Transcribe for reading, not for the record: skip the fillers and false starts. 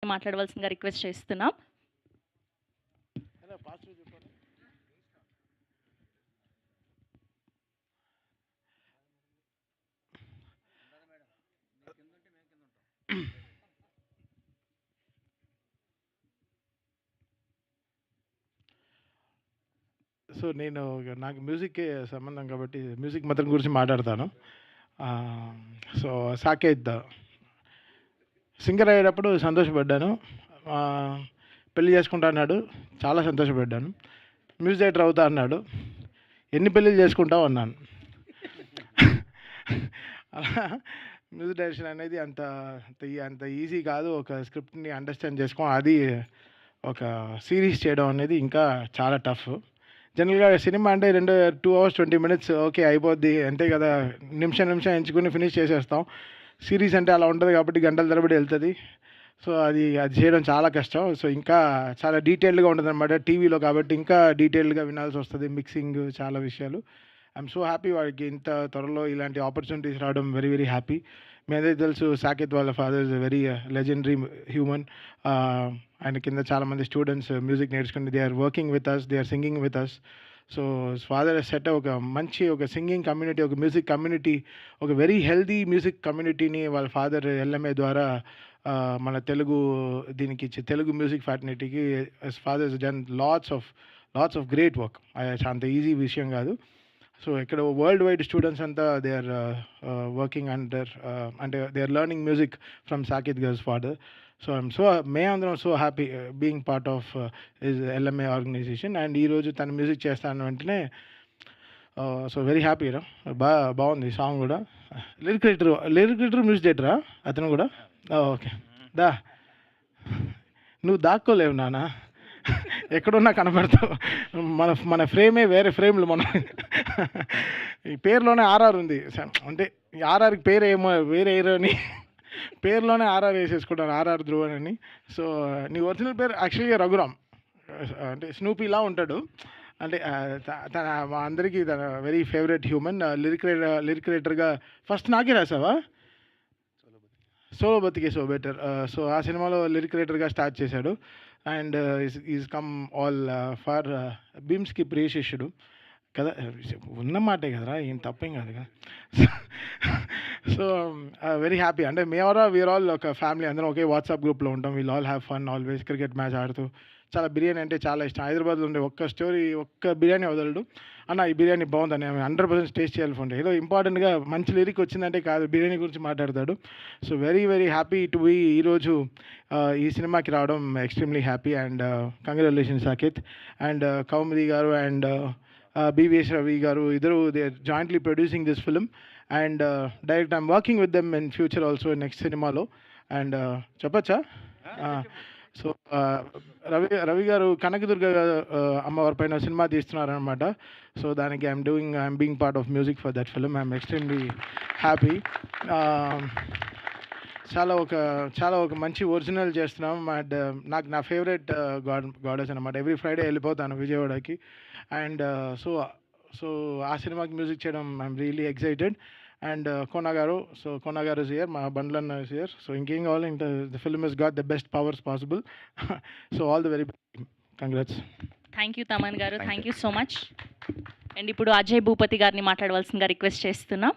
గారిని మాట్లాడవలసిందిగా రిక్వెస్ట్ చేస్తున్నాం. సో నాకు మ్యూజిక్కే సంబంధం కాబట్టి మ్యూజిక్ మాత్రం గురించి మాట్లాడతాను. సో సాకేత్ సింగర్ అయ్యేటప్పుడు సంతోషపడ్డాను. పెళ్లి చేసుకుంటా అన్నాడు, చాలా సంతోషపడ్డాను. మ్యూజిక్ డైరెక్టర్ అవుతా అన్నాడు, ఎన్ని పెళ్ళిళ్ళు చేసుకుంటావు అన్నాను. అలా మ్యూజిక్ డైరెక్షన్ అనేది అంత అంత ఈజీ కాదు. ఒక స్క్రిప్ట్ని అండర్స్టాండ్ చేసుకోవడం, అది ఒక సిరీస్ చేయడం అనేది ఇంకా చాలా టఫ్. జనరల్గా సినిమా అంటే 2 hours 20 minutes ఓకే అయిపోద్ది, అంతే కదా, నిమిషం ఎంచుకుని ఫినిష్ చేసేస్తాం. సిరీస్ అంటే అలా ఉంటుంది కాబట్టి గంటల తరబడి వెళ్తుంది. సో అది చేయడం చాలా కష్టం. సో ఇంకా చాలా డీటెయిల్డ్గా ఉంటుంది అనమాట. టీవీలో కాబట్టి ఇంకా డీటెయిల్డ్గా వినాల్సి వస్తుంది, మిక్సింగ్, చాలా విషయాలు. ఐఎమ్ సో హ్యాపీ వాడికి ఇంత త్వరలో ఇలాంటి ఆపర్చునిటీస్ రావడం. Very very happy. మీ అందరికీ తెలుసు సాకేత్ వాళ్ళ father is very legendary human. ఆయన కింద చాలామంది స్టూడెంట్స్ మ్యూజిక్ నేర్చుకుని they are working with us, they are singing with us. So father set ఒక మంచి ఒక సింగింగ్ కమ్యూనిటీ, ఒక మ్యూజిక్ కమ్యూనిటీ, ఒక వెరీ హెల్దీ మ్యూజిక్ కమ్యూనిటీని వాళ్ళ ఫాదర్ ఎల్ఎంఏ ద్వారా మన తెలుగు దీనికి ఇచ్చి తెలుగు మ్యూజిక్ ఫ్యాటర్నిటీకి father's done lots of great work. అంత ఈజీ విషయం కాదు. సో ఇక్కడ వరల్డ్ వైడ్ స్టూడెంట్స్ అంతా దే ఆర్ వర్కింగ్ అండర్, అంటే they are learning music from Saketh girls father. So మేమందరం so happy being part of his LMA organisation. And ఈరోజు తను music చేస్తాను వెంటనే సో వెరీ హ్యాపీ రా. బాగుంది సాంగ్ కూడా. లిరిక్ రైటర్ మ్యూజిక్ డైరెక్టరా అతను కూడా? ఓకే, దా నువ్వు దాక్కోలేవు నాన్న, ఎక్కడున్నా కనపడతావు. మన ఫ్రేమే వేరే ఫ్రేమ్లు. మనం ఈ పేరులోనే ఆర్ఆర్ ఉంది, అంటే ఆర్ఆర్కి పేరు ఏమో వేరే అని పేరులోనే ఆర్ఆర్ వేసేసుకుంటాను, ఆర్ఆర్ ధ్రువన్ అని. సో నీ ఒరిజినల్ పేరు యాక్చువల్గా రఘురామ్, అంటే స్నూపీలా ఉంటాడు. అంటే తన మా అందరికీ తన వెరీ ఫేవరెట్ హ్యూమన్. లిరిక్ రైటర్గా ఫస్ట్ నాకే రాసావా? సోలో బతికే సో బెటర్. సో ఆ సినిమాలో లిరిక్ రైటర్గా స్టార్ట్ చేశాడు. And is come all for భీమ్స్కి ప్రియశిష్యుడు కదా, ఉన్న మాటే కదరా, ఏం తప్పేం కాదు కదా. So very happy. అంటే వీఆర్ ఆల్ ఒక ఫ్యామిలీ, అందరం ఒకే వాట్సాప్ గ్రూప్లో ఉంటాం. We'll all have fun always. Cricket match ఆడుతూ, చాలా బిర్యానీ అంటే చాలా ఇష్టం. హైదరాబాద్లో ఉండే ఒక్క బిర్యానీ వదలడు. అన్న ఈ బిర్యానీ బాగుందని 100% టేస్ట్ చేయాలి ఫోన్. ఏదో ఇంపార్టెంట్గా మంచి లిరిక్ వచ్చిందంటే కాదు, బిర్యానీ గురించి మాట్లాడతాడు. So very very happy to be ఈరోజు ఈ సినిమాకి రావడం. Extremely happy. And congratulations Saketh. And Kaumudi garu and BVS Ravi garu, ఇద్దరు they are jointly producing this film. And direct I am working with them in future also, next సినిమాలో. అండ్ చెప్పచ్చా? So Ravi garu Kanakadurga అమ్మవారి పైన సినిమా తీస్తున్నారనమాట. సో దానికి I am being part of music for that film. I am extremely happy. చాలా ఒక మంచి ఒరిజినల్ చేస్తున్నాం. అండ్ నాకు నా ఫేవరెట్ గాడెస్ అనమాట. ఎవ్రీ ఫ్రైడే వెళ్ళిపోతాను విజయవాడకి. అండ్ సో ఆ సినిమాకి మ్యూజిక్ చేయడం I'm really excited. And Kona గారు ఇస్ హియర్, మా బండ్లన్న ఇస్ హియర్. సో ఇంకేం కావాలి, ఇంకా the film is got the best powers possible. So all the very best. Congrats. Thank you Thaman garu, thank you so much. And ఇప్పుడు అజయ్ భూపతి గారిని మాట్లాడవలసిందిగా request చేస్తున్నాం.